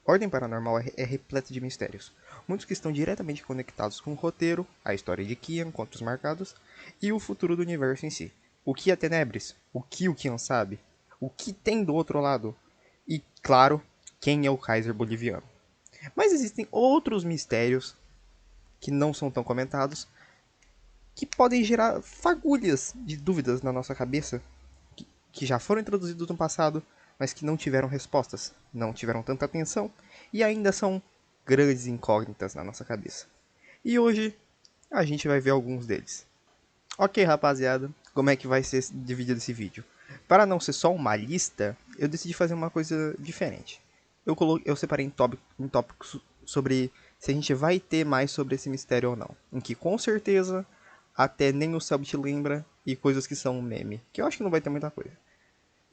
Ordem Paranormal é repleta de mistérios, muitos que estão diretamente conectados com o roteiro, a história de Kian, Contos Marcados, e o futuro do universo em si. O que é Tenebres? O que o Kian sabe? O que tem do outro lado? E, claro, quem é o Kaiser boliviano? Mas existem outros mistérios que não são tão comentados, que podem gerar fagulhas de dúvidas na nossa cabeça, que já foram introduzidos no passado, mas que não tiveram respostas, não tiveram tanta atenção e ainda são grandes incógnitas na nossa cabeça. E hoje a gente vai ver alguns deles. Ok, rapaziada, como é que vai ser dividido esse vídeo? Para não ser só uma lista, eu decidi fazer uma coisa diferente. Eu separei em tópicos sobre se a gente vai ter mais sobre esse mistério ou não. Em que com certeza até nem o Selbit lembra e coisas que são meme. Que eu acho que não vai ter muita coisa.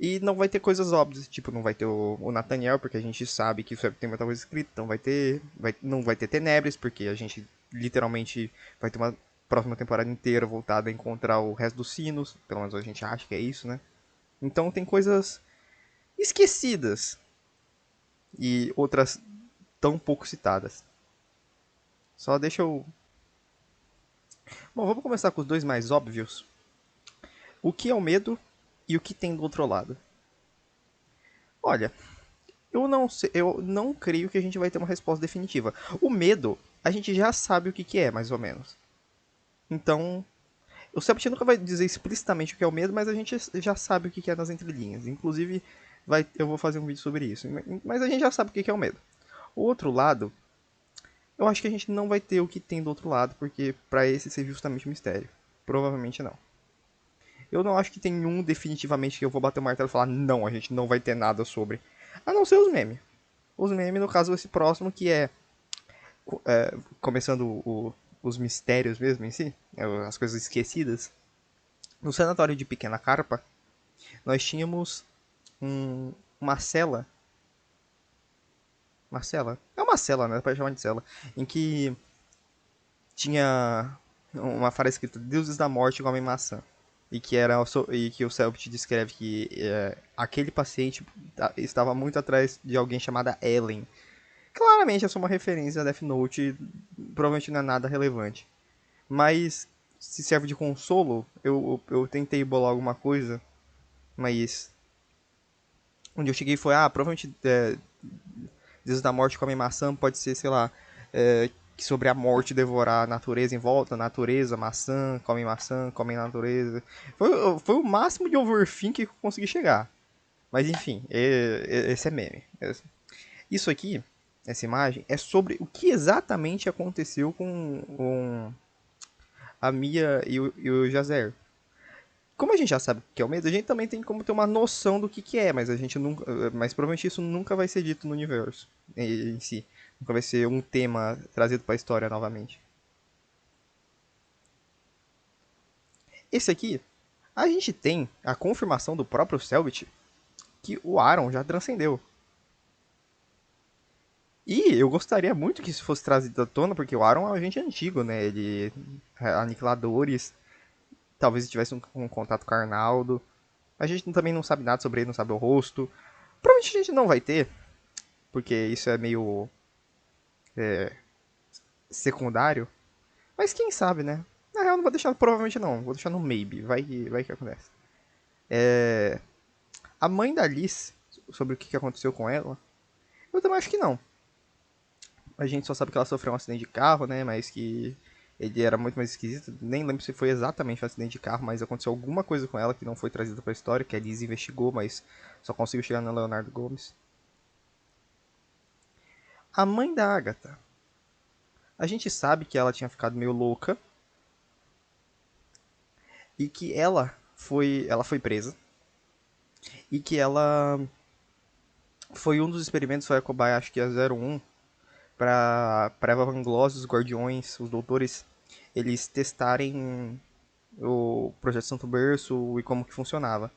E não vai ter coisas óbvias, tipo, não vai ter o Nathaniel, porque a gente sabe que tem muita coisa escrita, não vai ter Tenebres, porque a gente literalmente vai ter uma próxima temporada inteira voltada a encontrar o resto dos sinos, pelo menos a gente acha que é isso, né? Então tem coisas esquecidas e outras tão pouco citadas. Só deixa eu. Bom, vamos começar com os dois mais óbvios. O que é o medo e o que tem do outro lado? Olha, eu não sei, eu não creio que a gente vai ter uma resposta definitiva. O medo, a gente já sabe o que, que é, mais ou menos. Então, o Sept nunca vai dizer explicitamente o que é o medo, mas a gente já sabe o que, que é nas entrelinhas. Inclusive, eu vou fazer um vídeo sobre isso. Mas a gente já sabe o que, que é o medo. O outro lado, eu acho que a gente não vai ter o que tem do outro lado, porque para esse ser justamente um mistério. Provavelmente não. Eu não acho que tem um definitivamente que eu vou bater o martelo e falar, não, a gente não vai ter nada sobre. A não ser os memes. Os memes, no caso, esse próximo, que começando os mistérios mesmo em si, as coisas esquecidas. No sanatório de Pequena Carpa, nós tínhamos uma cela. Uma cela? É uma cela, né? Pode chamar de cela. Em que tinha uma frase escrita: Deuses da morte comem maçã. E que o Selbit descreve que aquele paciente estava muito atrás de alguém chamada Ellen. Claramente essa é uma referência a Death Note, provavelmente não é nada relevante. Mas se serve de consolo, eu tentei bolar alguma coisa, mas onde eu cheguei foi, provavelmente Deus da Morte come maçã, pode ser, sei lá, que sobre a morte devorar a natureza em volta, natureza, maçã, come a natureza. Foi o máximo de overthink que eu consegui chegar. Mas enfim, esse é meme. Isso aqui, essa imagem, é sobre o que exatamente aconteceu com a Mia e o Jazer. Como a gente já sabe o que é o medo, a gente também tem como ter uma noção do que é, mas a gente nunca, mas provavelmente isso nunca vai ser dito no universo em si. Nunca vai ser um tema trazido para a história novamente. Esse aqui, a gente tem a confirmação do próprio Selbit que o Aaron já transcendeu. E eu gostaria muito que isso fosse trazido à tona, porque o Aaron é um agente antigo, né? Ele aniquiladores, talvez ele tivesse um contato com o Arnaldo. A gente também não sabe nada sobre ele, não sabe o rosto. Provavelmente a gente não vai ter, porque isso é meio secundário. Mas quem sabe, né? Na real, não vou deixar, provavelmente não. Vou deixar no maybe. Vai que acontece. A mãe da Alice, sobre o que aconteceu com ela, eu também acho que não. A gente só sabe que ela sofreu um acidente de carro, né? Mas que ele era muito mais esquisito. Nem lembro se foi exatamente um acidente de carro, mas aconteceu alguma coisa com ela que não foi trazida pra história, que a Liz investigou, mas só conseguiu chegar no Leonardo Gomes. A mãe da Agatha. A gente sabe que ela tinha ficado meio louca e que ela foi presa e que ela foi um dos experimentos, foi a cobaia, acho que é 01, para Eva Van Gloss, os guardiões, os doutores, eles testarem o projeto Santo Berço e como que funcionava.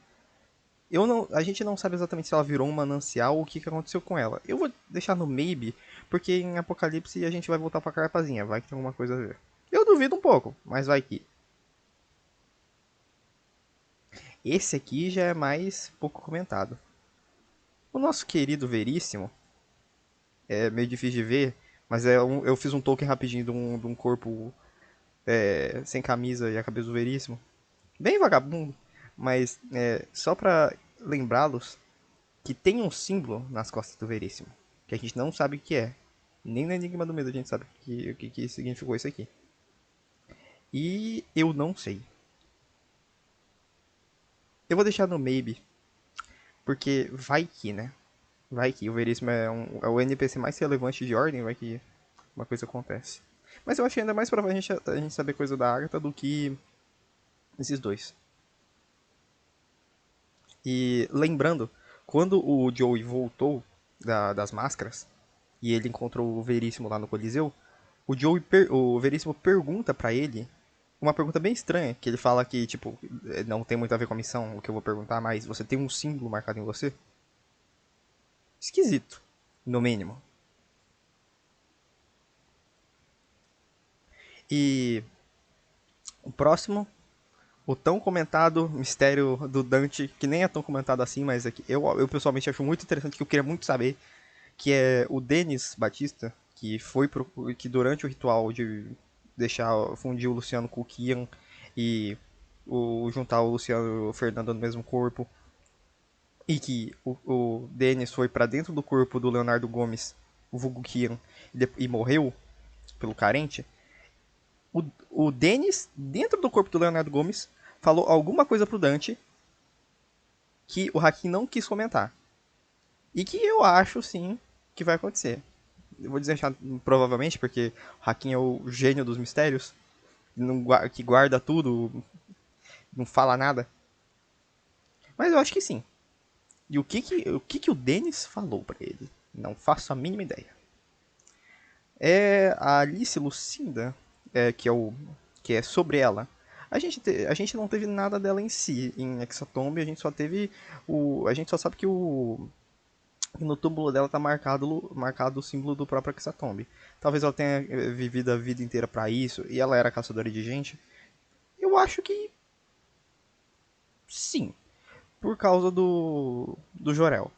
A gente não sabe exatamente se ela virou um manancial ou o que, que aconteceu com ela. Eu vou deixar no maybe, porque em Apocalipse a gente vai voltar pra Carpazinha, vai que tem alguma coisa a ver. Eu duvido um pouco, mas vai que. Esse aqui já é mais pouco comentado. O nosso querido Veríssimo, é meio difícil de ver, mas eu fiz um token rapidinho de um corpo sem camisa e a cabeça do Veríssimo. Bem vagabundo, mas só pra lembrá-los que tem um símbolo nas costas do Veríssimo, que a gente não sabe o que é. Nem no Enigma do Medo a gente sabe o que significou isso aqui. E eu não sei. Eu vou deixar no maybe, porque vai que, né? Vai que o Veríssimo é o NPC mais relevante de Ordem, vai que uma coisa acontece. Mas eu achei ainda mais provável a gente saber coisa da Agatha do que esses dois. E lembrando, quando o Joey voltou das máscaras e ele encontrou o Veríssimo lá no Coliseu, o Veríssimo pergunta pra ele uma pergunta bem estranha, que ele fala que, tipo, não tem muito a ver com a missão, o que eu vou perguntar, mas você tem um símbolo marcado em você? Esquisito, no mínimo. E o próximo, o tão comentado mistério do Dante, que nem é tão comentado assim, mas é que eu pessoalmente acho muito interessante, que eu queria muito saber, que é o Denis Batista, que durante o ritual de deixar fundir o Luciano com o Kian e juntar o Luciano e o Fernando no mesmo corpo, e que o Denis foi para dentro do corpo do Leonardo Gomes, o vulgo Kian, e morreu pelo carente, o, o Denis, dentro do corpo do Leonardo Gomes, falou alguma coisa pro Dante que o Hakim não quis comentar. E que eu acho, sim, que vai acontecer. Eu vou dizer provavelmente, porque o Hakim é o gênio dos mistérios, que guarda tudo, não fala nada. Mas eu acho que sim. E o que o Denis falou pra ele? Não faço a mínima ideia. É a Alice Lucinda, que é sobre ela. A gente não teve nada dela em si, em Exatomb, a gente só sabe que no túmulo dela tá marcado o símbolo do próprio Exatomb. Talvez ela tenha vivido a vida inteira para isso, e ela era caçadora de gente. Eu acho que sim, por causa do Jorel.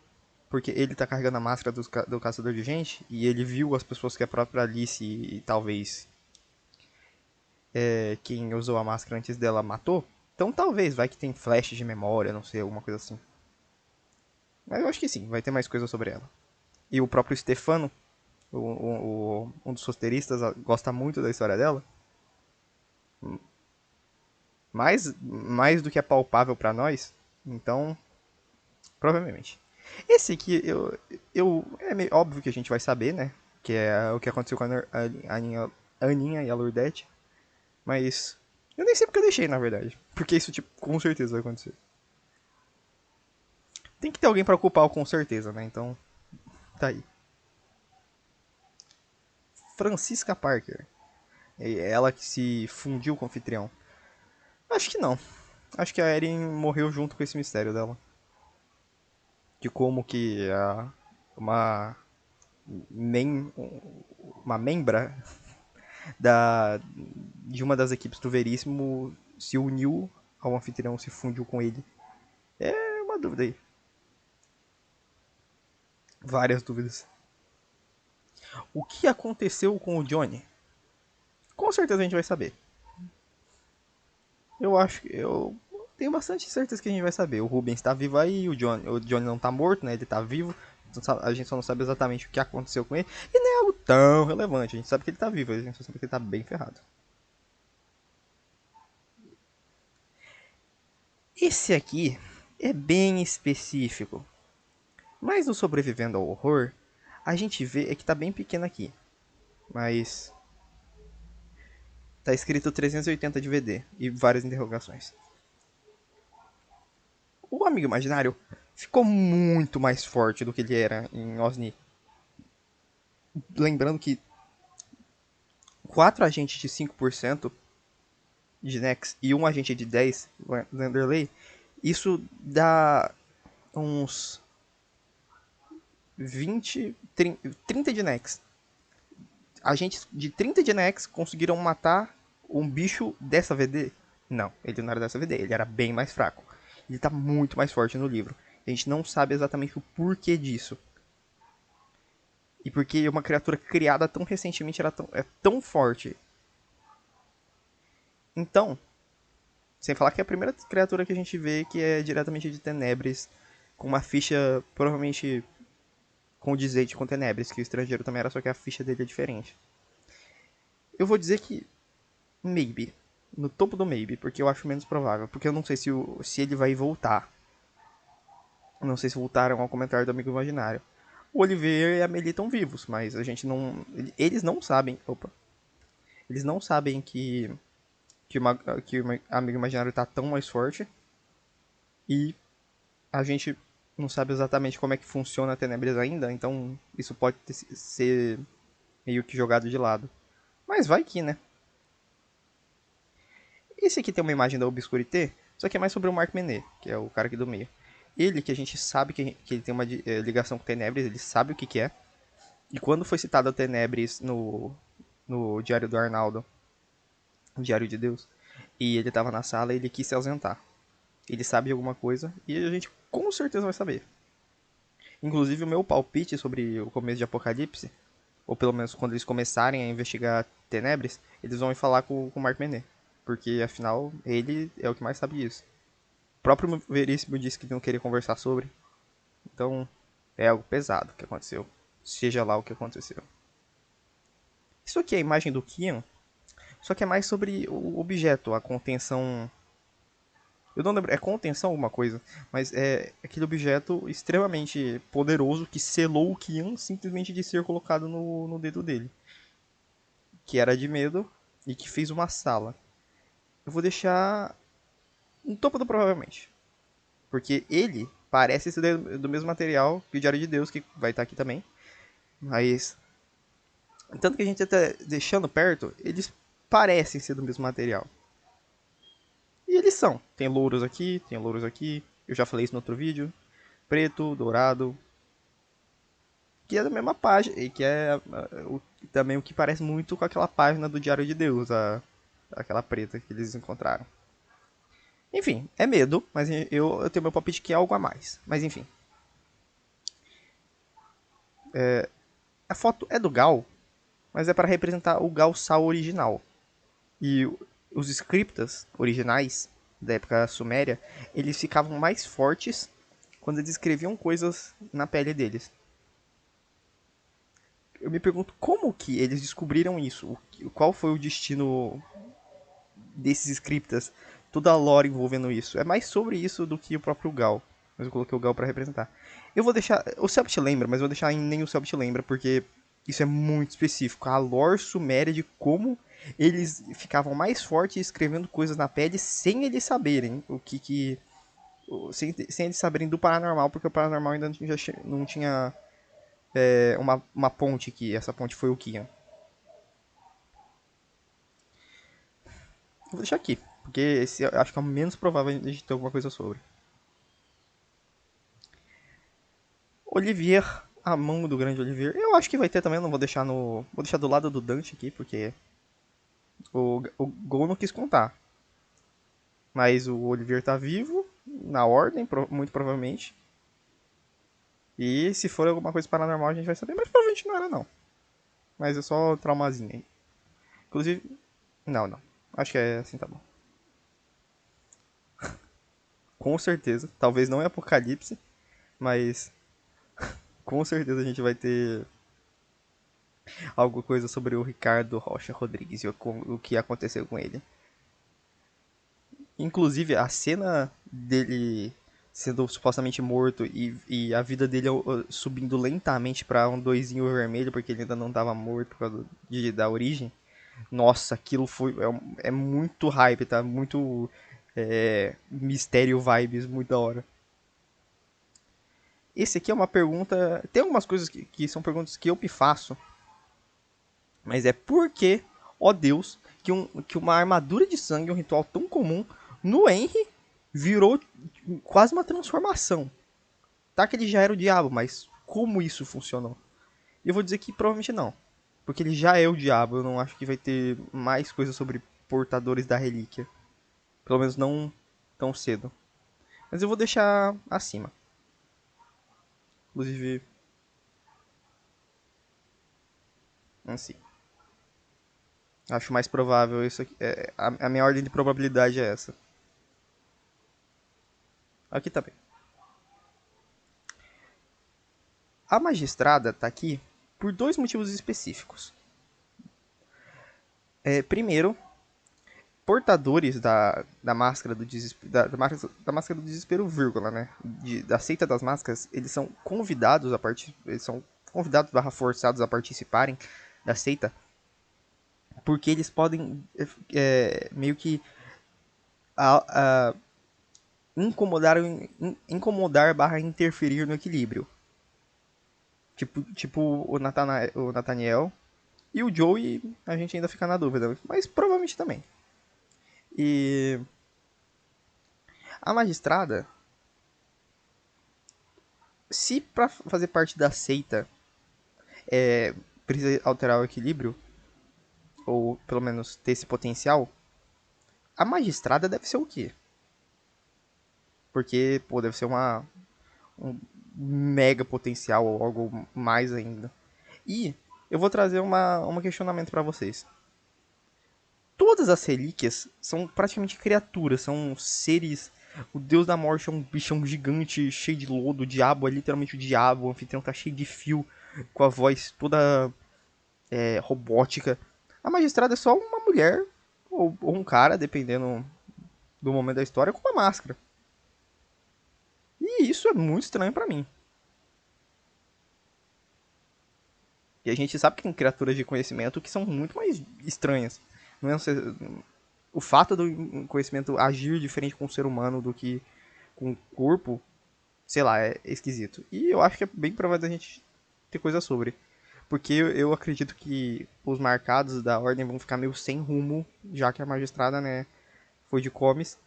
Porque ele tá carregando a máscara do caçador de gente, e ele viu as pessoas que a própria Alice e talvez quem usou a máscara antes dela matou. Então talvez, vai que tem flash de memória, não sei, alguma coisa assim. Mas eu acho que sim, vai ter mais coisa sobre ela. E o próprio Stefano, um dos roteiristas, gosta muito da história dela. Mais do que é palpável pra nós. Então, provavelmente. Esse aqui, é meio óbvio que a gente vai saber, né? Que é o que aconteceu com a Aninha e a Lourdete. Mas eu nem sei porque eu deixei, na verdade. Porque isso, tipo, com certeza vai acontecer. Tem que ter alguém pra culpar o com certeza, né? Então, tá aí. Francisca Parker. É ela que se fundiu com o anfitrião. Acho que não. Acho que a Erin morreu junto com esse mistério dela. De como que uma, uma membra de uma das equipes do Veríssimo se uniu ao anfitrião, se fundiu com ele. É uma dúvida aí. Várias dúvidas. O que aconteceu com o Johnny? Com certeza a gente vai saber. Eu tenho bastante certeza que a gente vai saber. O Rubens tá vivo aí, o Johnny não tá morto, né? Ele tá vivo. A gente só não sabe exatamente o que aconteceu com ele. E não é algo tão relevante. A gente sabe que ele tá vivo, a gente só sabe que ele tá bem ferrado. Esse aqui é bem específico. Mas no Sobrevivendo ao Horror, a gente vê que tá bem pequeno aqui. Mas tá escrito 380 de VD e várias interrogações. O amigo imaginário ficou muito mais forte do que ele era em Osni. Lembrando que 4 agentes de 5% de Nex e um agente de 10 Landerley, isso dá uns 30 de Nex. Agentes de 30 de Nex conseguiram matar um bicho dessa VD? Não, ele não era dessa VD, ele era bem mais fraco. Ele tá muito mais forte no livro. A gente não sabe exatamente o porquê disso. E porque uma criatura criada tão recentemente é tão forte. Então, sem falar que é a primeira criatura que a gente vê que é diretamente de Tenebres, com uma ficha provavelmente condizente com Tenebres, que o estrangeiro também era, só que a ficha dele é diferente. Eu vou dizer que maybe. No topo do maybe, porque eu acho menos provável. Porque eu não sei se ele vai voltar. Eu não sei se voltaram ao comentário do Amigo Imaginário. O Oliver e a Melee estão vivos, mas a gente não. Eles não sabem. Opa. Eles não sabem que o Amigo Imaginário tá tão mais forte. E a gente não sabe exatamente como é que funciona a Tenebres ainda, então isso pode ser meio que jogado de lado. Mas vai que, né? Esse aqui tem uma imagem da Obscurité, só que é mais sobre o Mark Menet, que é o cara aqui do meio. Ele, que a gente sabe que ele tem uma ligação com Tenebres, ele sabe o que é. E quando foi citado a Tenebres no Diário do Arnaldo, o Diário de Deus, e ele tava na sala, ele quis se ausentar. Ele sabe alguma coisa e a gente com certeza vai saber. Inclusive o meu palpite sobre o começo de Apocalipse, ou pelo menos quando eles começarem a investigar Tenebres, eles vão ir falar com o Mark Menet. Porque afinal, ele é o que mais sabe disso. O próprio Veríssimo disse que não queria conversar sobre. Então, é algo pesado que aconteceu. Seja lá o que aconteceu. Isso aqui é a imagem do Kian, só que é mais sobre o objeto, a contenção. Eu não lembro, é contenção alguma coisa, mas é aquele objeto extremamente poderoso que selou o Kian simplesmente de ser colocado no dedo dele. Que era de medo e que fez uma sala. Eu vou deixar no topo do provavelmente. Porque ele parece ser do mesmo material que o Diário de Deus, que vai estar aqui também. Mas, tanto que a gente até deixando perto, eles parecem ser do mesmo material. E eles são. Tem louros aqui, tem louros aqui. Eu já falei isso no outro vídeo. Preto, dourado. Que é da mesma página. E que é também o que parece muito com aquela página do Diário de Deus. Aquela preta que eles encontraram. Enfim, é medo, mas eu tenho meu palpite que é algo a mais. Mas enfim. A foto é do Gal, mas é para representar o Gal Sal original. E os scriptas originais da época suméria, eles ficavam mais fortes quando eles escreviam coisas na pele deles. Eu me pergunto como que eles descobriram isso, qual foi o destino desses scriptas, toda a lore envolvendo isso. É mais sobre isso do que o próprio Gal. Mas eu coloquei o Gal para representar. Eu vou deixar. O Celp te lembra, mas eu vou deixar em nem o Celp te lembra, porque isso é muito específico. A lore suméria de como eles ficavam mais fortes escrevendo coisas na pele sem eles saberem o que. Sem eles saberem do paranormal, porque o paranormal ainda não tinha uma ponte que essa ponte foi o Kian. Vou deixar aqui, porque esse eu acho que é o menos provável de ter alguma coisa sobre. Olivier, a mão do grande Olivier. Eu acho que vai ter também, não vou deixar no. Vou deixar do lado do Dante aqui, porque o Gol não quis contar. Mas o Olivier tá vivo, na ordem, muito provavelmente. E se for alguma coisa paranormal a gente vai saber, mas provavelmente não era não. Mas é só traumazinho aí. Inclusive. Não, não. Acho que é assim, tá bom. Com certeza. Talvez não é apocalipse, mas com certeza a gente vai ter alguma coisa sobre o Ricardo Rocha Rodrigues e o que aconteceu com ele. Inclusive, a cena dele sendo supostamente morto e a vida dele subindo lentamente pra um doisinho vermelho, porque ele ainda não tava morto por causa da origem. Nossa, aquilo foi. É muito hype, tá? Muito mistério vibes, muito da hora. Esse aqui é uma pergunta. Tem algumas coisas que são perguntas que eu me faço. Mas é por que, ó Deus, que uma armadura de sangue, um ritual tão comum, no Henry virou quase uma transformação. Tá que ele já era o diabo, mas como isso funcionou? E eu vou dizer que provavelmente não. Porque ele já é o diabo, eu não acho que vai ter mais coisas sobre portadores da relíquia. Pelo menos não tão cedo. Mas eu vou deixar acima. Inclusive, em si. Acho mais provável isso aqui. A minha ordem de probabilidade é essa. Aqui também. A magistrada tá aqui por dois motivos específicos. Primeiro, portadores da máscara do desespero, da máscara do desespero, vírgula, né? Da seita das máscaras, eles são convidados a eles são convidados barra forçados a participarem da seita, porque eles podem meio que a, a incomodar barra interferir no equilíbrio. Tipo o Nathaniel e o Joey, a gente ainda fica na dúvida, mas provavelmente também. E a magistrada, se pra fazer parte da seita precisa alterar o equilíbrio, ou pelo menos ter esse potencial, a magistrada deve ser o quê? Porque, pô, deve ser um mega potencial ou algo mais ainda. E eu vou trazer um questionamento para vocês. Todas as relíquias são praticamente criaturas, são seres. O deus da morte é um bichão gigante, cheio de lodo, o diabo é literalmente o diabo, o anfitrião tá cheio de fio, com a voz toda robótica. A magistrada é só uma mulher, ou um cara, dependendo do momento da história, com uma máscara. E isso é muito estranho pra mim. E a gente sabe que tem criaturas de conhecimento que são muito mais estranhas. Não é o fato do conhecimento agir diferente com o ser humano do que com o corpo, sei lá, é esquisito. E eu acho que é bem provável a gente ter coisa sobre. Porque eu acredito que os marcados da ordem vão ficar meio sem rumo, já que a magistrada, né, foi de comes.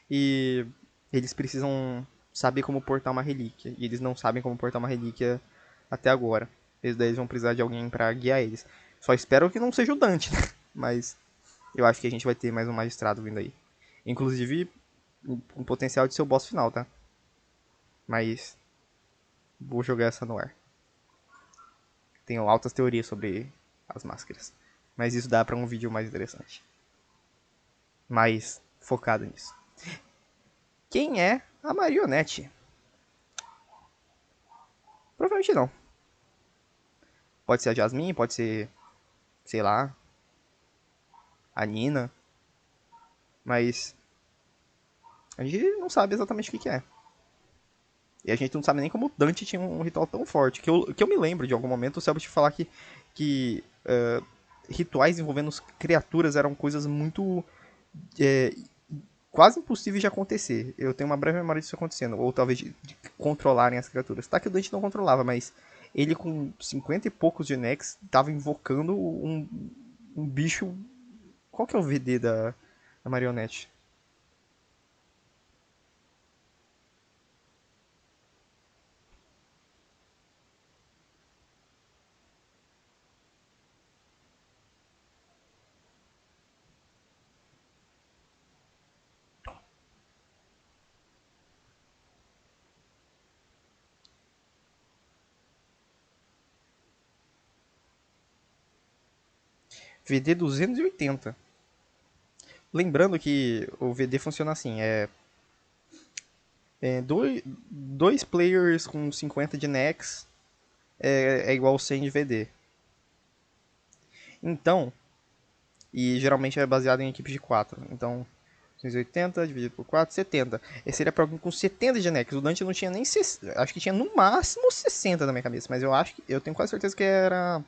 E eles precisam saber como portar uma relíquia. E eles não sabem como portar uma relíquia até agora. Eles daí vão precisar de alguém pra guiar eles. Só espero que não seja o Dante, né? Mas eu acho que a gente vai ter mais um magistrado vindo aí. Inclusive, um potencial de ser o boss final, tá? Mas vou jogar essa no ar. Tenho altas teorias sobre as máscaras. Mas isso dá pra um vídeo mais interessante. Mais focado nisso. Quem é a Marionete? Provavelmente não. Pode ser a Jasmine, pode ser, sei lá, a Nina. Mas a gente não sabe exatamente o que é. E a gente não sabe nem como o Dante tinha um ritual tão forte. Que eu me lembro de algum momento o Selbit falar que rituais envolvendo criaturas eram coisas muito é, quase impossíveis de acontecer. Eu tenho uma breve memória disso acontecendo. Ou talvez de controlarem as criaturas. Tá que o Dante não controlava, mas ele com 50 e poucos de Nex tava invocando um bicho. Qual que é o VD da marionete? VD 280. Lembrando que o VD funciona assim, dois players com 50 de Nex é igual 100 de VD. Então, e geralmente é baseado em equipes de 4. Então, 280 dividido por 4, 70. Esse seria pra alguém com 70 de Nex. O Dante não tinha nem... Acho que tinha no máximo 60 na minha cabeça. Mas eu tenho quase certeza que era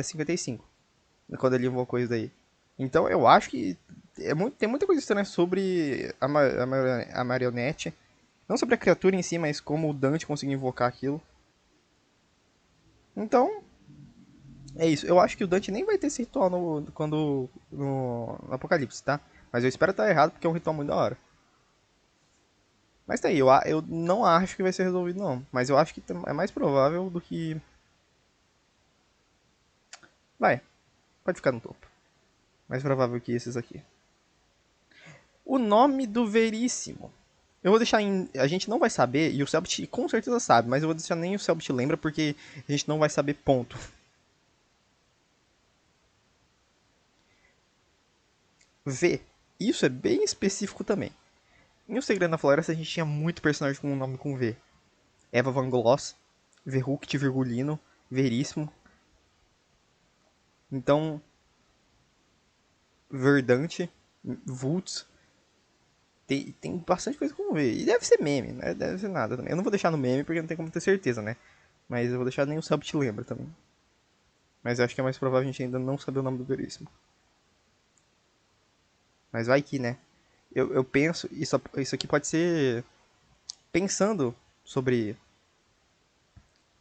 55. Quando ele invocou isso daí. Então eu acho que tem muita coisa estranha sobre a marionete. Não sobre a criatura em si, mas como o Dante conseguiu invocar aquilo. Então, é isso. Eu acho que o Dante nem vai ter esse ritual no Apocalipse, tá? Mas eu espero estar errado porque é um ritual muito da hora. Mas tá aí, eu não acho que vai ser resolvido não. Mas eu acho que é mais provável do que... Vai, pode ficar no topo. Mais provável que esses aqui. O nome do Veríssimo. Eu vou deixar em... A gente não vai saber, e o Selbit com certeza sabe, mas eu vou deixar nem o Selbit lembra, porque a gente não vai saber ponto. V. Isso é bem específico também. Em O Segredo na Floresta a gente tinha muito personagem com um nome com V. Eva Van Gloss, Verruct Virgulino, Veríssimo. Então, Verdante, Vults. Tem bastante coisa com V. E deve ser meme, né? Deve ser nada também. Eu não vou deixar no meme porque não tem como ter certeza, né? Mas eu vou deixar nem o sub te lembra também. Mas eu acho que é mais provável a gente ainda não saber o nome do Veríssimo. Mas vai que, né? Eu penso, isso aqui pode ser pensando sobre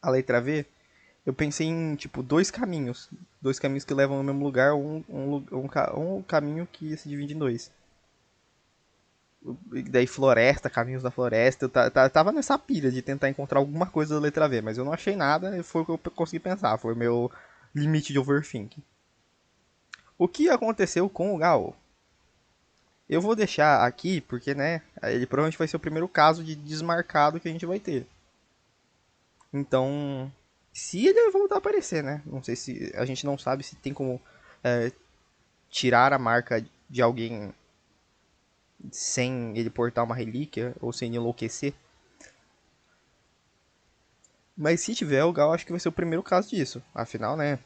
a letra V. Eu pensei em, tipo, dois caminhos. Dois caminhos que levam ao mesmo lugar, um caminho que se divide em dois. E daí floresta, caminhos da floresta. Eu tava nessa pilha de tentar encontrar alguma coisa da letra V, mas eu não achei nada e foi o que eu consegui pensar. Foi o meu limite de overthinking. O que aconteceu com o Gal? Eu vou deixar aqui porque, né, ele provavelmente vai ser o primeiro caso de desmarcado que a gente vai ter. Então, se ele voltar a aparecer, né? Não sei se a gente não sabe se tem como tirar a marca de alguém sem ele portar uma relíquia ou sem ele enlouquecer. Mas se tiver, o Gal acho que vai ser o primeiro caso disso. Afinal, né?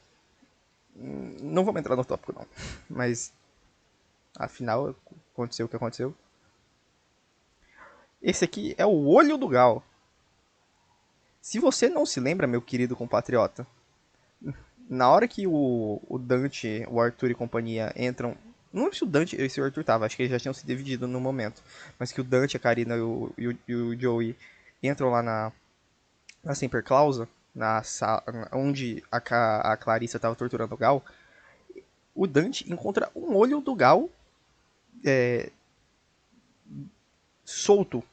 Não vamos entrar no tópico, não. Mas, afinal, aconteceu o que aconteceu. Esse aqui é o olho do Gal. Se você não se lembra, meu querido compatriota, na hora que o Dante, o Arthur e companhia entram. Não lembro se o Dante e o Arthur tava, acho que eles já tinham se dividido no momento. Mas que o Dante, a Karina e o Joey entram lá na Semper Clausa, na sala onde a Clarissa tava torturando o Gal. O Dante encontra um olho do Gal solto.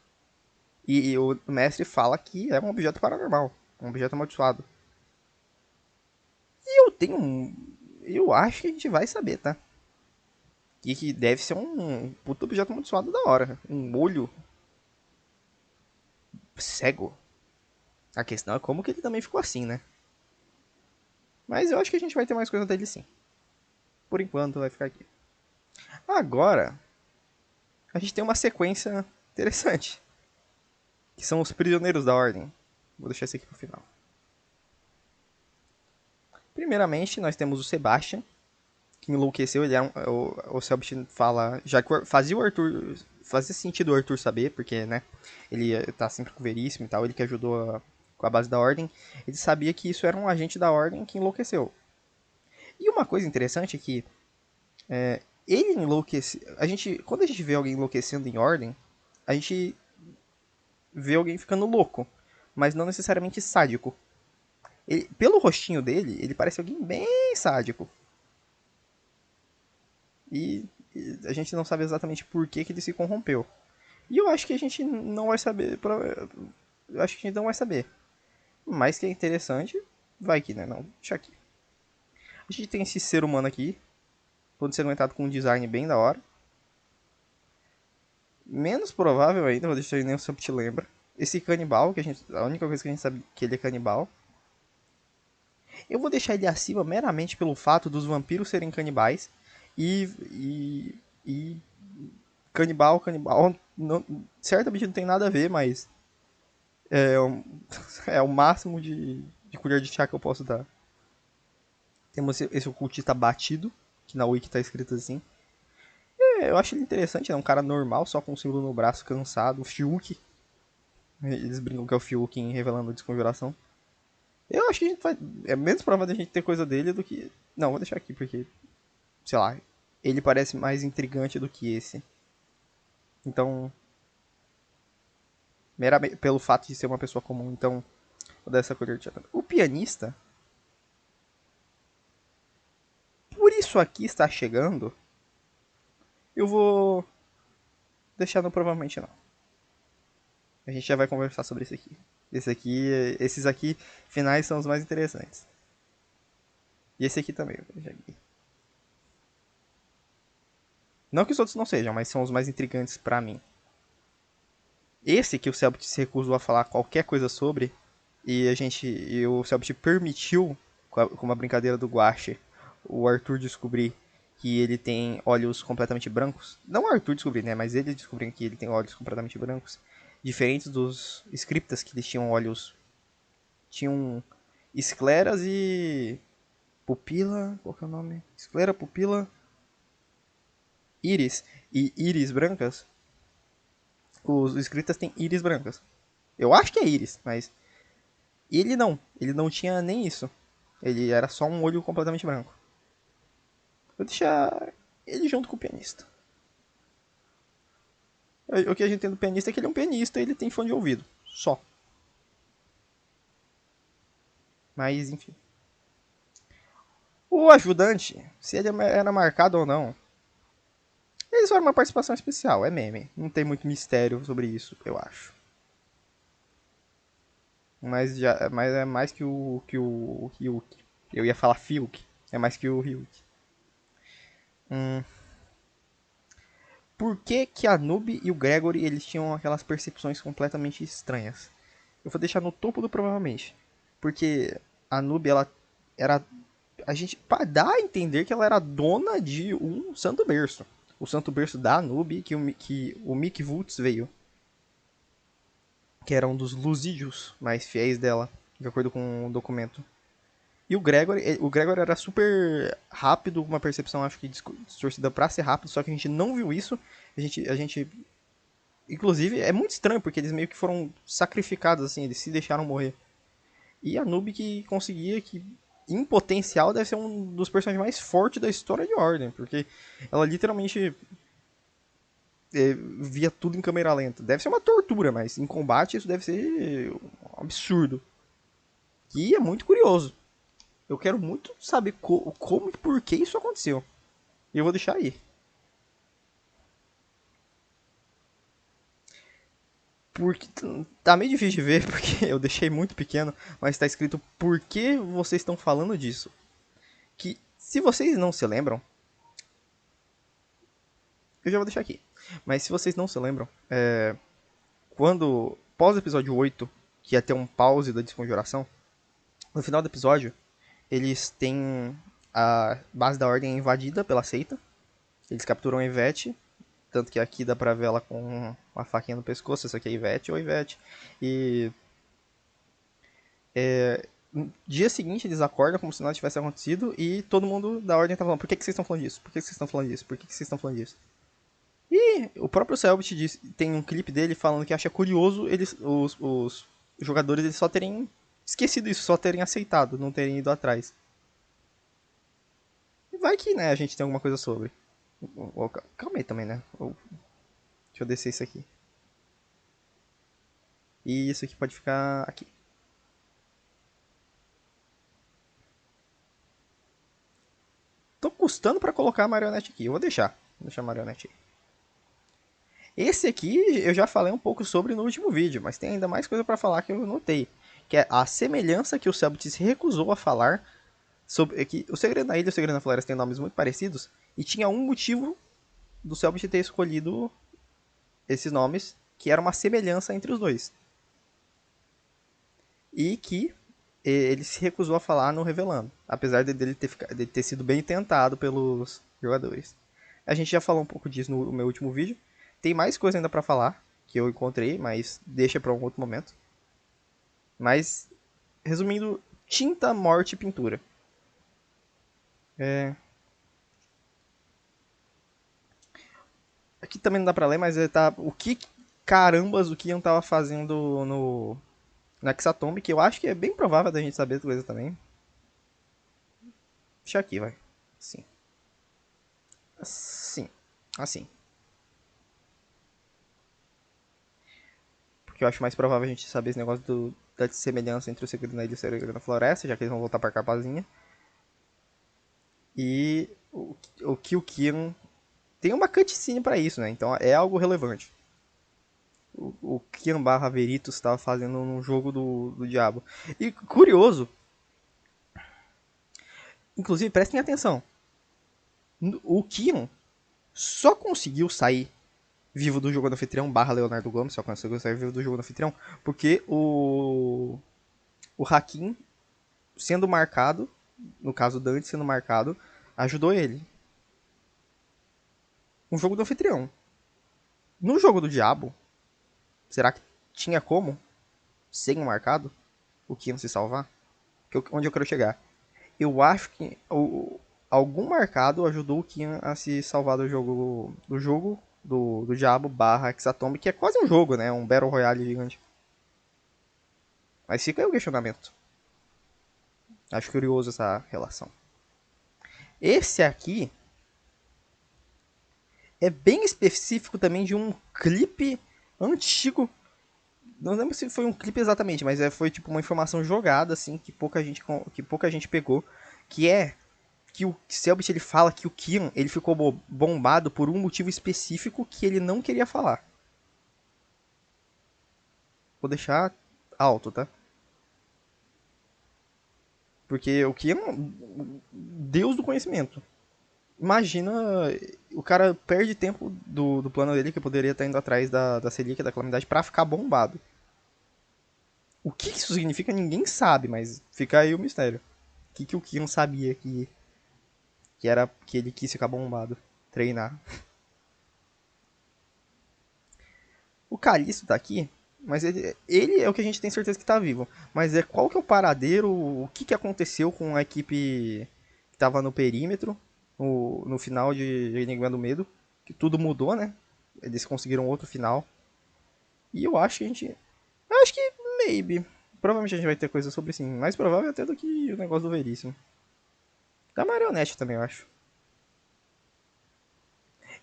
E o mestre fala que é um objeto paranormal, um objeto amaldiçoado. E eu tenho um. Eu acho que a gente vai saber, tá? E que deve ser um puto objeto amaldiçoado da hora. Um olho cego. A questão é como que ele também ficou assim, né? Mas eu acho que a gente vai ter mais coisa dele sim. Por enquanto vai ficar aqui. Agora, a gente tem uma sequência interessante. Que são os prisioneiros da ordem. Vou deixar esse aqui pro final. Primeiramente, nós temos o Sebastian, que enlouqueceu. Ele é o Sebastian fala. Já que fazia o Arthur. Fazia sentido o Arthur saber, porque, né? Ele tá sempre com o Veríssimo e tal. Ele que ajudou com a base da ordem. Ele sabia que isso era um agente da ordem que enlouqueceu. E uma coisa interessante é que ele enlouqueceu. Quando a gente vê alguém enlouquecendo em ordem, a gente vê alguém ficando louco, mas não necessariamente sádico. Pelo rostinho dele, ele parece alguém bem sádico. E a gente não sabe exatamente por que ele se corrompeu. E eu acho que a gente não vai saber. Eu acho que a gente não vai saber. Mas que é interessante, vai que, né? Não, deixa aqui. A gente tem esse ser humano aqui, todo ensanguentado com um design bem da hora. Menos provável ainda, vou deixar aí nem o Sub te lembra. Esse canibal, a única coisa que a gente sabe que ele é canibal. Eu vou deixar ele acima meramente pelo fato dos vampiros serem canibais. E canibal, não, certamente não tem nada a ver, mas é, é o máximo de colher de chá que eu posso dar. Temos esse ocultista batido, que na wiki tá escrito assim. Eu acho ele interessante, é um cara normal, só com um símbolo no braço, cansado, o Fiuk. Eles brincam que é o Fiuk em Revelando a Desconjuração. Eu acho que a gente vai. É menos provável a gente ter coisa dele do que. Não, vou deixar aqui porque. Sei lá. Ele parece mais intrigante do que esse. Então. Meramente pelo fato de ser uma pessoa comum. Então. Vou dar essa colher de chá também. O pianista. Por isso aqui está chegando. Eu vou. Deixar no provavelmente não. A gente já vai conversar sobre esse aqui. Esses aqui finais são os mais interessantes. E esse aqui também. Vou deixar aqui. Não que os outros não sejam, mas são os mais intrigantes pra mim. Esse que o Selbit se recusou a falar qualquer coisa sobre, e o Selbit permitiu, com uma brincadeira do Guache, o Arthur descobrir que ele tem olhos completamente brancos. Não o Arthur descobriu, né? Mas ele descobriu que ele tem olhos completamente brancos. Diferentes dos scriptas, que eles tinham olhos... Tinham escleras e... Pupila... Qual que é o nome? Esclera, pupila... Íris. E íris brancas. Os scriptas têm íris brancas. Eu acho que é íris, mas... Ele não. Ele não tinha nem isso. Ele era só um olho completamente branco. Vou deixar ele junto com o pianista. O que a gente tem do pianista é que ele é um pianista e ele tem fone de ouvido. Só. Mas, enfim. O ajudante, se ele era marcado ou não, ele só era uma participação especial, é meme. Não tem muito mistério sobre isso, eu acho. Mas é mais que o Ryuk. Eu ia falar Fiuk. É mais que o Ryuk. Por que, que a Noob e o Gregory eles tinham aquelas percepções completamente estranhas? Eu vou deixar no topo do provavelmente. Porque a Noob, ela era... A gente dá a entender que ela era dona de um santo berço. O santo berço da Noob, que o Mick Woods veio. Que era um dos Lusídios mais fiéis dela, de acordo com o documento. E o Gregory era super rápido, uma percepção acho que distorcida pra ser rápido, só que a gente não viu isso. A gente inclusive, é muito estranho, porque eles meio que foram sacrificados, assim, eles se deixaram morrer. E a Noob que conseguia, que em potencial deve ser um dos personagens mais fortes da história de Ordem, porque ela literalmente via tudo em câmera lenta. Deve ser uma tortura, mas em combate isso deve ser um absurdo. E é muito curioso. Eu quero muito saber como e por que isso aconteceu. E eu vou deixar aí. Porque tá meio difícil de ver, porque eu deixei muito pequeno, mas tá escrito por que vocês estão falando disso. Que, se vocês não se lembram, eu já vou deixar aqui. Mas se vocês não se lembram, quando, pós episódio 8, que ia ter um pause da desconjuração, no final do episódio, eles têm a base da ordem invadida pela seita. Eles capturam a Ivete, tanto que aqui dá pra ver ela com uma faquinha no pescoço. Essa aqui é a Ivete ou Ivete. E no dia seguinte eles acordam como se nada tivesse acontecido e todo mundo da ordem tá falando: por que vocês estão falando disso? Por que vocês estão falando disso? Por que vocês estão falando disso? E o próprio Selbit tem um clipe dele falando que acha curioso os jogadores eles só terem esquecido isso, só terem aceitado, não terem ido atrás. E vai que, né, a gente tem alguma coisa sobre. Calma aí também, né? Deixa eu descer isso aqui. E isso aqui pode ficar aqui. Tô custando pra colocar a marionete aqui. Eu vou deixar. Vou deixar a marionete aí. Esse aqui eu já falei um pouco sobre no último vídeo, mas tem ainda mais coisa pra falar que eu notei. Que é a semelhança que o Selbit se recusou a falar sobre... É que o Segredo na Ilha e o Segredo na Floresta têm nomes muito parecidos. E tinha um motivo do Selbit ter escolhido esses nomes, que era uma semelhança entre os dois. E que ele se recusou a falar não revelando, apesar dele ter sido bem tentado pelos jogadores. A gente já falou um pouco disso no meu último vídeo. Tem mais coisa ainda pra falar que eu encontrei, mas deixa pra um outro momento. Mas, resumindo, tinta, morte e pintura. É... Aqui também não dá pra ler, mas tá... o que carambas o Kian tava fazendo no Exatomb, que eu acho que é bem provável da gente saber coisa também. Deixa aqui, vai. Sim. Sim. Assim. Porque eu acho mais provável a gente saber esse negócio da semelhança entre o Segredo na Ilha e o Segredo na Floresta, já que eles vão voltar pra capazinha. E o que o Kian tem uma cutscene pra isso, né? Então é algo relevante. O Kian barra Veritas estava fazendo um jogo do diabo. E curioso, inclusive prestem atenção, o Kian só conseguiu sair vivo do jogo do anfitrião barra Leonardo Gomes, só conseguiu sair vivo do jogo do anfitrião, porque o Hakim sendo marcado, no caso Dante sendo marcado, ajudou ele. um jogo do anfitrião. No jogo do diabo, será que tinha como, sem um marcado, o Kian se salvar? Onde eu quero chegar? Eu acho que algum marcado ajudou o Kian a se salvar do diabo barra Hexatomb, que é quase um jogo, né? Um Battle Royale gigante. Mas fica aí o questionamento. Acho curioso essa relação. Esse aqui é bem específico também de um clipe antigo. Não lembro se foi um clipe exatamente, mas foi tipo uma informação jogada, assim, que pouca gente pegou. Que é que o Selbit ele fala que o Kian ele ficou bombado por um motivo específico que ele não queria falar. Vou deixar alto, tá? Porque o Kian é um deus do conhecimento. Imagina, o cara perde tempo do plano dele, que poderia estar indo atrás da Relíquia da Calamidade, pra ficar bombado. O que isso significa ninguém sabe, mas fica aí o mistério. O que o Kion sabia que era que ele quis ficar bombado, treinar. O Calisto tá aqui, mas ele é o que a gente tem certeza que tá vivo. Mas qual que é o paradeiro, o que aconteceu com a equipe que tava no perímetro, no final de Enigma do Medo, que tudo mudou, né? Eles conseguiram outro final. E eu acho que a gente... Eu acho que, maybe. Provavelmente a gente vai ter coisa sobre sim. Mais provável até do que o negócio do Veríssimo. Da marionete também, eu acho.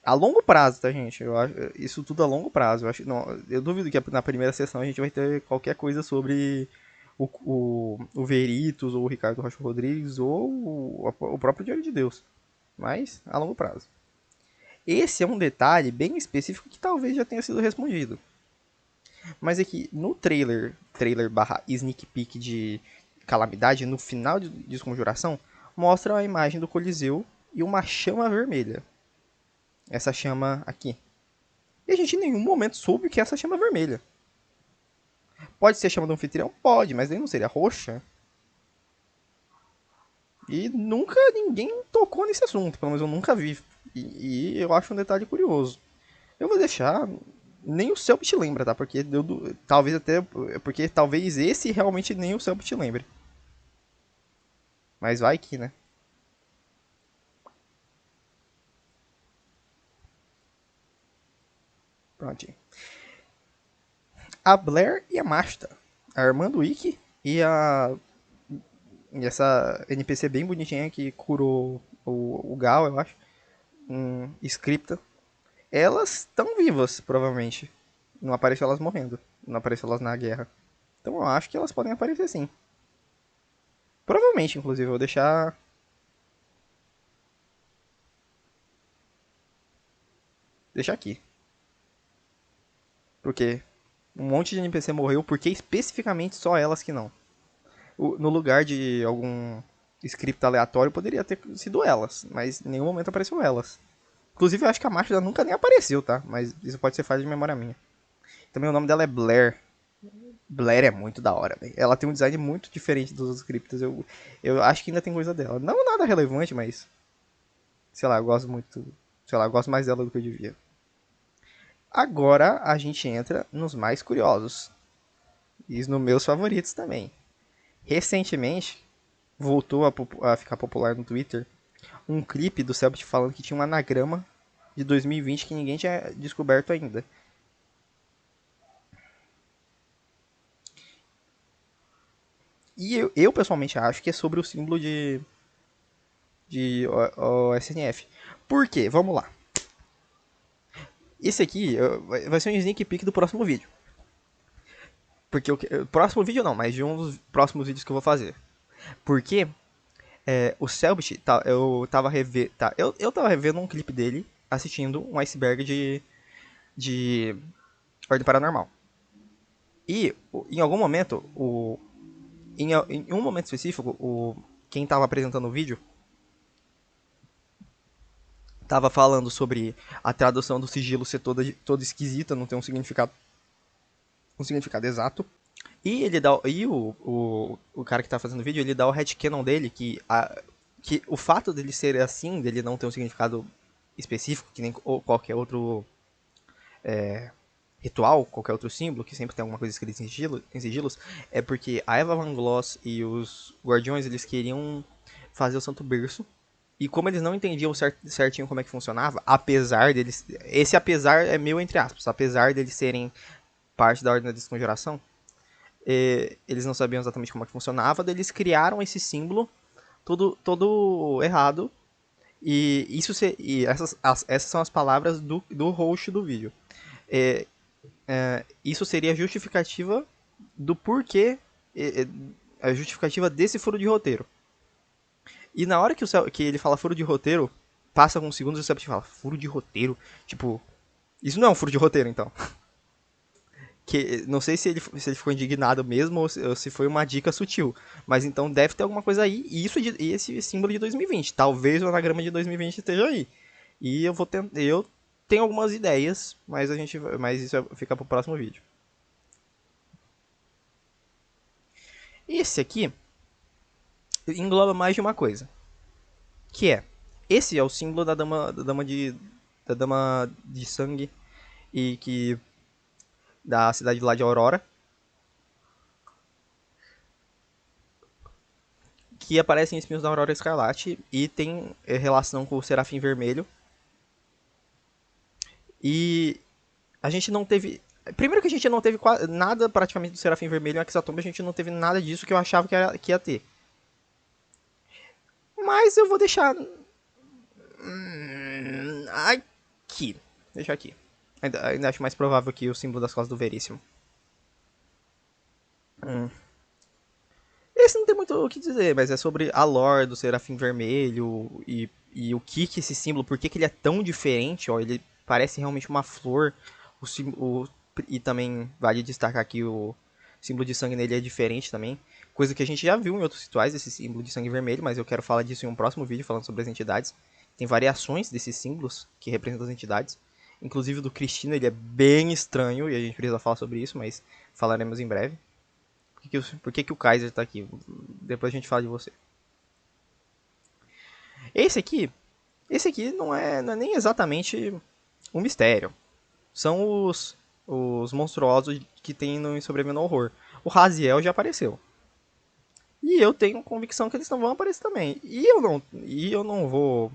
A longo prazo, tá, gente? Eu acho, isso tudo a longo prazo. Eu, acho, não, eu duvido que na primeira sessão a gente vai ter qualquer coisa sobre o Veritos, ou o Ricardo Rocha Rodrigues, ou o próprio Diário de Deus. Mas a longo prazo. Esse é um detalhe bem específico que talvez já tenha sido respondido. Mas é que no trailer barra sneak peek de Calamidade, no final de Desconjuração, mostra a imagem do Coliseu e uma chama vermelha. Essa chama aqui. E a gente em nenhum momento soube que é essa chama vermelha. Pode ser a chama do anfitrião? Pode, mas daí não seria roxa. E nunca ninguém tocou nesse assunto, pelo menos eu nunca vi. E eu acho um detalhe curioso. Eu vou deixar. Nem o Celp lembra, tá? Porque talvez até. Porque talvez esse realmente nem o Celp lembre. Mas vai que, né? Prontinho. A Blair e a Masta. A irmã do Ikki e essa NPC bem bonitinha que curou o Gal, eu acho. Scripta. Elas estão vivas, provavelmente. Não apareceu elas morrendo. Não apareceu elas na guerra. Então eu acho que elas podem aparecer sim. Provavelmente, inclusive, eu vou deixar. Deixar aqui. Porque um monte de NPC morreu, porque especificamente só elas que não. No lugar de algum script aleatório, poderia ter sido elas, mas em nenhum momento apareceu elas. Inclusive, eu acho que a Marta nunca nem apareceu, tá? Mas isso pode ser falha de memória minha. Também o nome dela é Blair. Blair é muito da hora, velho. Ela tem um design muito diferente dos outros criptos. Eu acho que ainda tem coisa dela. Não nada relevante, mas. Sei lá, eu gosto muito. Sei lá, eu gosto mais dela do que eu devia. Agora a gente entra nos mais curiosos. E nos meus favoritos também. Recentemente, voltou a ficar popular no Twitter um clipe do Selbit falando que tinha um anagrama de 2020 que ninguém tinha descoberto ainda. E eu pessoalmente acho que é sobre o símbolo de OSNF. Por quê? Vamos lá. Esse aqui vai ser um sneak peek do próximo vídeo. Porque próximo vídeo não, mas de um dos próximos vídeos que eu vou fazer. Porque o Selbit, eu tava revendo um clipe dele assistindo um iceberg de Ordem Paranormal. E em algum momento, em um momento específico, quem tava apresentando o vídeo tava falando sobre a tradução do sigilo ser toda esquisita, não ter um significado exato. E ele dá. E o cara que tá fazendo o vídeo, ele dá o headcanon dele, que o fato dele ser assim, dele não ter um significado específico, que nem qualquer outro ritual, qualquer outro símbolo, que sempre tem alguma coisa escrita em sigilos, é porque a Eva Van Gloss e os Guardiões, eles queriam fazer o Santo Berço, e como eles não entendiam certinho como é que funcionava, apesar deles... Esse apesar é meu entre aspas, apesar deles serem parte da Ordem da Desconjuração, eles não sabiam exatamente como é que funcionava, daí eles criaram esse símbolo todo errado, e essas são as palavras do host do vídeo. É, isso seria a justificativa do porquê, a justificativa desse furo de roteiro. E na hora que ele fala furo de roteiro, passa alguns segundos e o Sept fala, furo de roteiro? Tipo, isso não é um furo de roteiro, então. Que, não sei se ele ficou indignado mesmo ou se foi uma dica sutil. Mas então deve ter alguma coisa aí. E esse símbolo de 2020. Talvez o anagrama de 2020 esteja aí. E eu tenho algumas ideias, mas isso fica pro próximo vídeo. Esse aqui engloba mais de uma coisa. Que é, esse é o símbolo da dama de sangue e que da cidade lá de Aurora, que aparece em Espinhos da Aurora Escarlate e tem relação com o Serafim Vermelho. E a gente não teve... Primeiro que a gente não teve nada praticamente do Serafim Vermelho em Aquisatoma, a gente não teve nada disso que eu achava que ia ter. Mas eu vou deixar... aqui. Deixa aqui. Ainda acho mais provável que o símbolo das costas do Veríssimo. Esse não tem muito o que dizer, mas é sobre a lore do Serafim Vermelho e o que esse símbolo, por que ele é tão diferente, ó, ele parece realmente uma flor, e também vale destacar que o símbolo de sangue nele é diferente também, coisa que a gente já viu em outros rituais, esse símbolo de sangue vermelho, mas eu quero falar disso em um próximo vídeo, falando sobre as entidades. Tem variações desses símbolos que representam as entidades, inclusive o do Cristino, ele é bem estranho, e a gente precisa falar sobre isso, mas falaremos em breve. Por que o Kaiser tá aqui? Depois a gente fala de você. Esse aqui, esse aqui não é nem exatamente um mistério. São os monstruosos que tem no Sobrevivendo ao Horror. O Raziel já apareceu. E eu tenho convicção que eles não vão aparecer também. E eu não vou...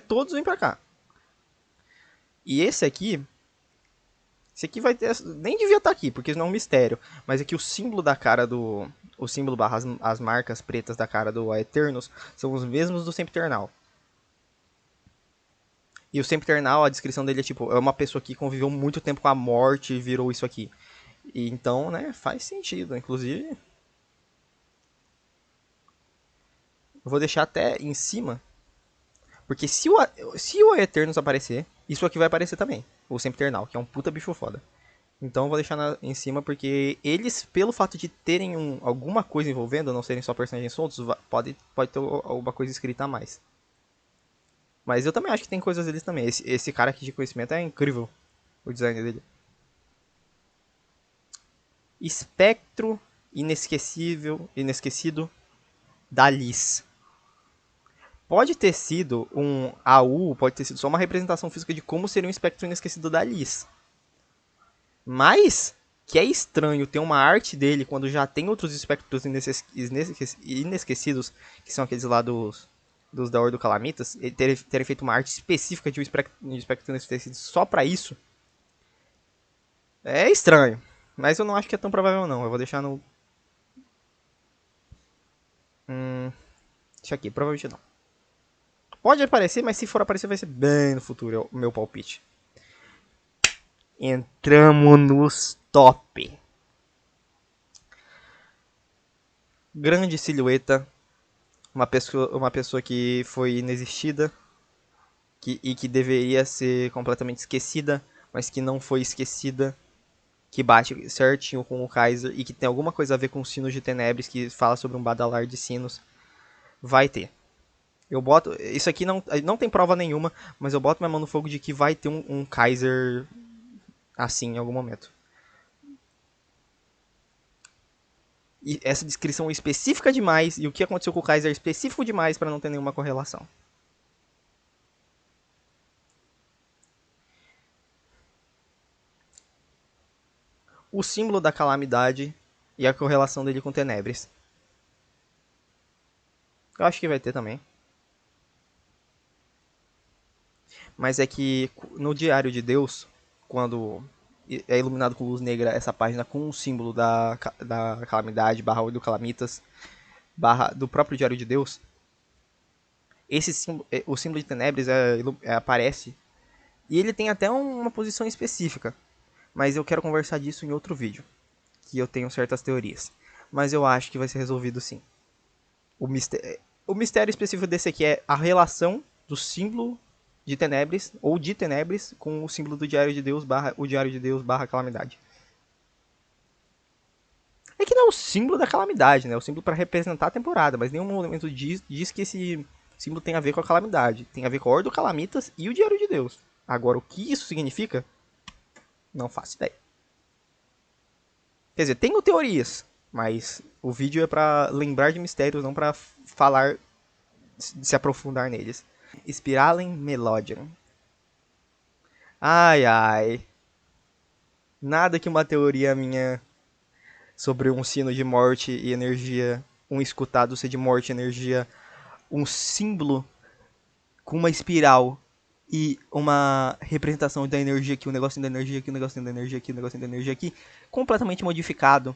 todos vêm pra cá. E esse aqui vai ter... Nem devia estar aqui, porque isso não é um mistério. Mas é que o símbolo da cara do... O símbolo barra as marcas pretas da cara do Aeternos são os mesmos do Sempiternal. E o Sempiternal, a descrição dele é tipo, é uma pessoa que conviveu muito tempo com a morte e virou isso aqui. E então, né, faz sentido. Inclusive, eu vou deixar até em cima, porque se o Eternos aparecer, isso aqui vai aparecer também. O Sempiternal, que é um puta bicho foda. Então eu vou deixar em cima, porque eles, pelo fato de terem alguma coisa envolvendo, não serem só personagens soltos, pode ter alguma coisa escrita a mais. Mas eu também acho que tem coisas deles também. Esse cara aqui de conhecimento é incrível, o design dele. Espectro inesquecido da Liz. Pode ter sido um AU, pode ter sido só uma representação física de como seria um espectro inesquecido da Liz. Mas que é estranho ter uma arte dele quando já tem outros espectros inesquecidos, que são aqueles lá dos da Ordem do Calamitas, terem feito uma arte específica de um espectro inesquecido só pra isso, é estranho. Mas eu não acho que é tão provável não. Eu vou deixar no... Deixa aqui, provavelmente não. Pode aparecer, mas se for aparecer vai ser bem no futuro, é o meu palpite. Entramos nos top. Grande silhueta. Uma pessoa que foi inexistida. E que deveria ser completamente esquecida, mas que não foi esquecida. Que bate certinho com o Kaiser e que tem alguma coisa a ver com os sinos de Tenebres, que fala sobre um badalar de sinos. Vai ter. Eu boto. Isso aqui não tem prova nenhuma, mas eu boto minha mão no fogo de que vai ter um Kaiser assim em algum momento. E essa descrição é específica demais e o que aconteceu com o Kaiser é específico demais para não ter nenhuma correlação. o símbolo da calamidade e a correlação dele com Tenebres. Eu acho que vai ter também. Mas é que no Diário de Deus, quando é iluminado com luz negra essa página com o símbolo da calamidade, barra do Calamitas, barra do próprio Diário de Deus, esse símbolo, o símbolo de Tenebres aparece. E ele tem até uma posição específica. Mas eu quero conversar disso em outro vídeo. Que eu tenho certas teorias. Mas eu acho que vai ser resolvido sim. O mistério específico desse aqui é a relação do símbolo de Tenebres, ou de Tenebres, com o símbolo do Diário de Deus, barra o Diário de Deus, barra Calamidade. É que não é o símbolo da calamidade, né? É o símbolo para representar a temporada, mas nenhum momento diz que esse símbolo tem a ver com a calamidade. Tem a ver com a Ordo Calamitas e o Diário de Deus. Agora, o que isso significa? Não faço ideia. Quer dizer, tenho teorias, mas o vídeo é para lembrar de mistérios, não para falar, se aprofundar neles. Spiralen Melodium. Ai, ai. Nada que uma teoria minha sobre um sino de morte e energia, um escutado ser de morte e energia, um símbolo com uma espiral e uma representação da energia aqui, um negocinho da energia aqui, um negocinho da energia aqui, um negocinho da energia aqui, completamente modificado.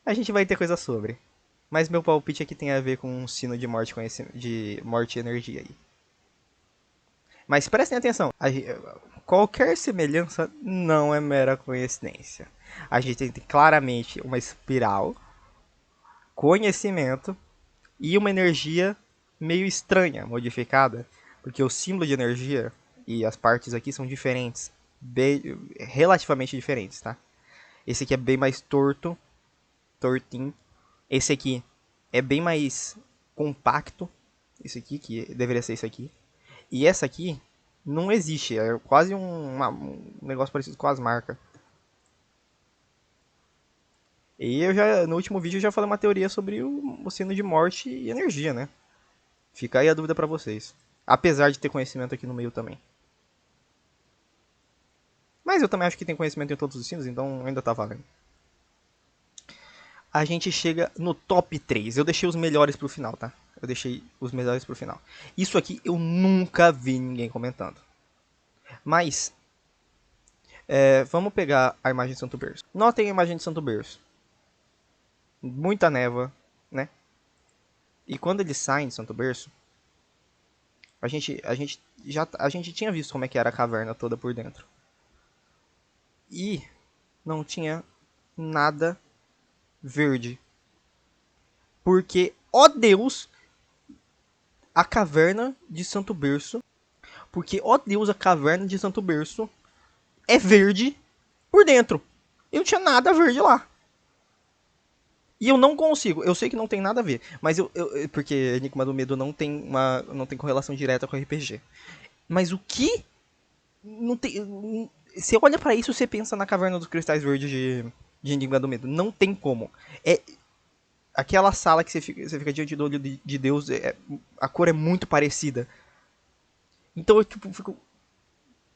A gente vai ter coisa sobre. Mas meu palpite aqui tem a ver com um sino de morte, de morte e energia aí. Mas prestem atenção, qualquer semelhança não é mera coincidência. A gente tem claramente uma espiral, conhecimento e uma energia meio estranha, modificada, porque o símbolo de energia e as partes aqui são diferentes, relativamente diferentes, tá? Esse aqui é bem mais tortinho. Esse aqui é bem mais compacto, esse aqui, que deveria ser esse aqui. E essa aqui não existe, é quase um negócio parecido com as marcas. E no último vídeo eu já falei uma teoria sobre o sino de morte e energia, né? Fica aí a dúvida pra vocês. Apesar de ter conhecimento aqui no meio também. Mas eu também acho que tem conhecimento em todos os sinos, então ainda tá valendo. A gente chega no top 3. Eu deixei os melhores pro final, tá? Eu deixei os melhores pro final. Isso aqui eu nunca vi ninguém comentando. Mas, vamos pegar a imagem de Santo Berço. Notem a imagem de Santo Berço. Muita névoa, né? E quando eles saem de Santo Berço, a gente tinha visto como é que era a caverna toda por dentro. E não tinha nada verde. Porque, ó Deus, a caverna de Santo Berço. Porque, ó Deus, a caverna de Santo Berço é verde por dentro. E não tinha nada verde lá. E eu não consigo, eu sei que não tem nada a ver, mas porque Enigma do Medo não tem correlação direta com RPG. Mas o que não tem, você olha pra isso, você pensa na Caverna dos Cristais Verdes de Enigma do Medo, não tem como. É aquela sala que você fica diante do olho de Deus, a cor é muito parecida. Então eu fico,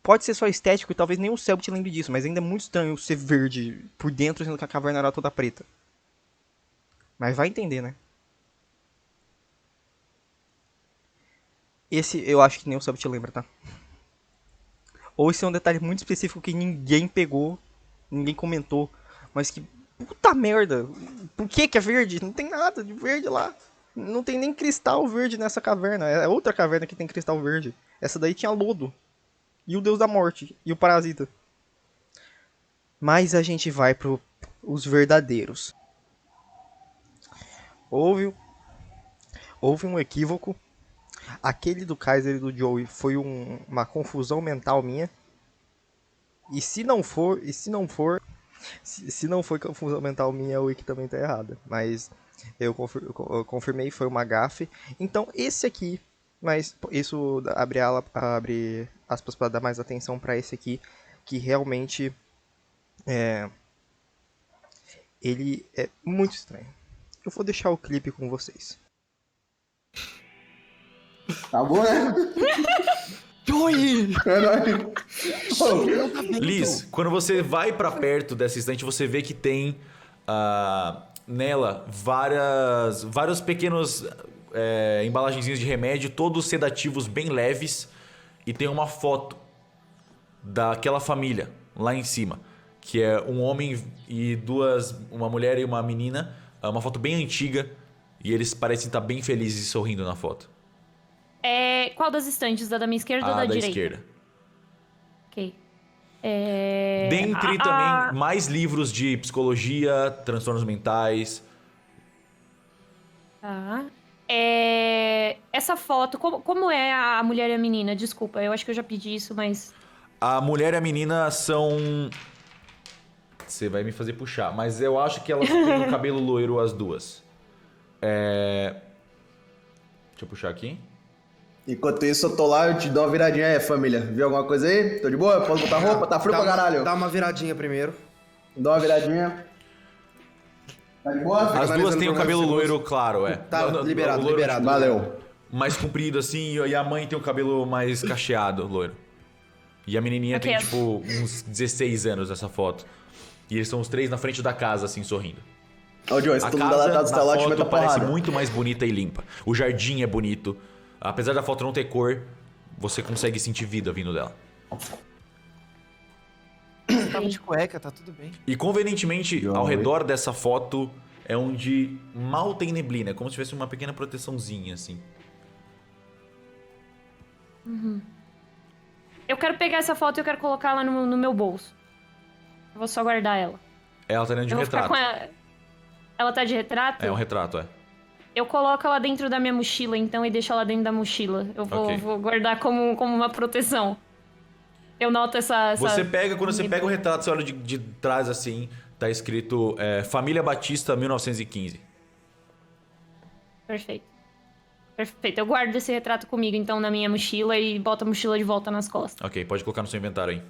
pode ser só estético e talvez nem o céu te lembre disso, mas ainda é muito estranho ser verde por dentro, sendo que a caverna era toda preta. Mas vai entender, né? Esse eu acho que nem o Sub te lembra, tá? Ou esse é um detalhe muito específico que ninguém pegou, ninguém comentou, mas que puta merda. Por que é verde? Não tem nada de verde lá. Não tem nem cristal verde nessa caverna. É outra caverna que tem cristal verde. Essa daí tinha lodo. E o deus da morte. E o parasita. Mas a gente vai pro os verdadeiros. Houve um equívoco. Aquele do Kaiser e do Joey foi uma confusão mental minha. E se não for confusão mental minha, o Wiki também tá errada. Mas eu confirmei, foi uma gafe. Então esse aqui, mas isso abre aspas para dar mais atenção para esse aqui, que realmente ele é muito estranho. Eu vou deixar o clipe com vocês. Tá bom, né? Joey! É nóis. Não tá vendo. Liz, quando você vai pra perto dessa estante, você vê que tem nela vários pequenos embalagenzinhos de remédio, todos sedativos bem leves, e tem uma foto daquela família lá em cima, que é um homem e uma mulher e uma menina, uma foto bem antiga, e eles parecem estar bem felizes e sorrindo na foto. Qual das estantes? Da minha esquerda ou A da da direita? esquerda. Ok. Dentre também mais livros de psicologia, transtornos mentais. Tá. Essa foto, como é a mulher e a menina? Desculpa, eu acho que eu já pedi isso, mas. A mulher e a menina são. Você vai me fazer puxar, mas eu acho que elas têm o cabelo loiro as duas. Deixa eu puxar aqui. Enquanto isso, eu tô lá, eu te dou uma viradinha aí, família. Viu alguma coisa aí? Tô de boa? Posso botar roupa? Tá frio pra caralho. Dá uma viradinha primeiro. Dá uma viradinha. Tá de boa? As duas analisando têm o por mais cabelo segundos. loiro claro, é. Tá, O liberado, loiro, liberado. tipo, Valeu. mais comprido assim, e a mãe tem o cabelo mais cacheado, loiro. E a menininha Ok. tem, tipo, uns 16 anos nessa foto. E eles são os três na frente da casa, assim, sorrindo. Ô, Joe, se A tu não deletar casa dos na telotes, foto meta parece porrada. muito mais bonita e limpa. O jardim é bonito. Apesar da foto não ter cor, você consegue sentir vida vindo dela. Você tava de cueca, tá tudo bem. E convenientemente, ao redor dessa foto é onde mal tem neblina. É como se tivesse uma pequena proteçãozinha, assim. Eu quero pegar essa foto e eu quero colocar ela no meu bolso. Eu vou só guardar ela. Ela tá dentro de Eu um vou ficar retrato. com ela. Ela tá de retrato? É um retrato, é. Eu coloco ela dentro da minha mochila, então, e deixo ela dentro da mochila. Eu vou, Ok. vou guardar como uma proteção. Eu noto essa... Quando você pega o retrato, você olha de trás assim, tá escrito Família Batista 1915. Perfeito. Perfeito. Eu guardo esse retrato comigo, então, na minha mochila e boto a mochila de volta nas costas. Ok, pode colocar no seu inventário aí.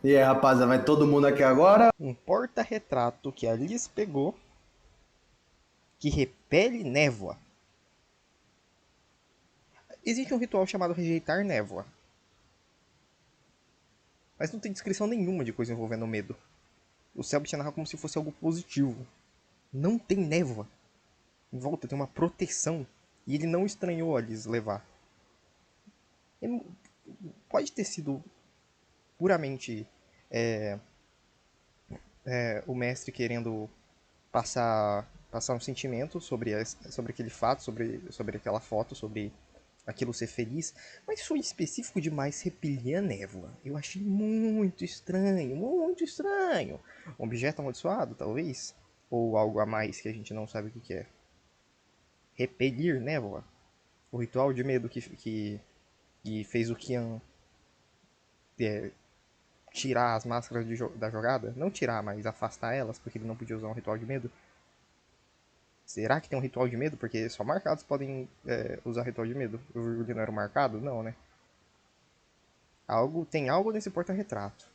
E aí, rapaziada, vai todo mundo aqui agora? Um porta-retrato que a Liz pegou que repele névoa. Existe um ritual chamado rejeitar névoa. Mas não tem descrição nenhuma de coisa envolvendo medo. O Selbit narra como se fosse algo positivo. Não tem névoa. Em volta tem uma proteção. E ele não estranhou a Liz levar. Ele pode ter sido puramente o mestre querendo passar um sentimento sobre aquele fato, sobre aquela foto, sobre aquilo ser feliz, mas foi específico demais repelir a névoa. Eu achei muito estranho, muito estranho. Um objeto amaldiçoado, talvez? Ou algo a mais que a gente não sabe o que é. Repelir névoa. O ritual de medo que fez o Kian tirar as máscaras da jogada. Não tirar, mas afastar elas, porque ele não podia usar um ritual de medo. Será que tem um ritual de medo? Porque só marcados podem usar ritual de medo. O Virgulho não era marcado? Não, né? Tem algo nesse porta-retrato.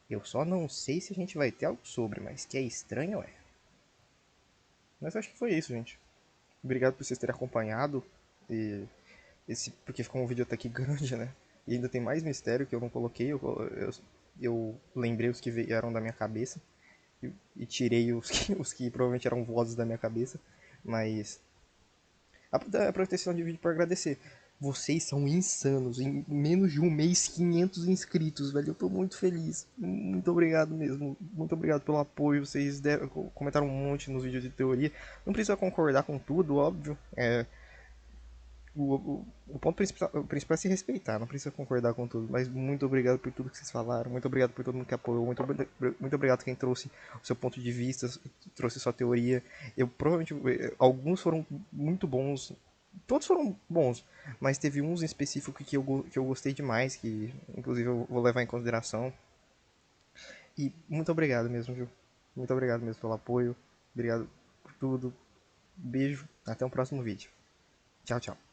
Eu só não sei se a gente vai ter algo sobre, mas que é estranho é. Mas acho que foi isso, gente. Obrigado por vocês terem acompanhado. Porque ficou um vídeo até aqui grande, né? E ainda tem mais mistério que eu não coloquei. Eu lembrei os que vieram da minha cabeça. E tirei os que provavelmente eram vozes da minha cabeça. Mas aproveitei de vídeo para agradecer. Vocês são insanos. Em menos de um mês, 500 inscritos, velho. Eu tô muito feliz. Muito obrigado mesmo. Muito obrigado pelo apoio. Vocês comentaram um monte nos vídeos de teoria. Não precisa concordar com tudo, óbvio. O ponto principal é se respeitar, não precisa concordar com tudo. Mas muito obrigado por tudo que vocês falaram. Muito obrigado por todo mundo que apoiou. Muito obrigado quem trouxe o seu ponto de vista, trouxe sua teoria. Eu provavelmente. Alguns foram muito bons. Todos foram bons, mas teve uns em específico que eu gostei demais, que inclusive eu vou levar em consideração. E muito obrigado mesmo, viu? Muito obrigado mesmo pelo apoio. Obrigado por tudo. Beijo. Até o próximo vídeo. Tchau, tchau.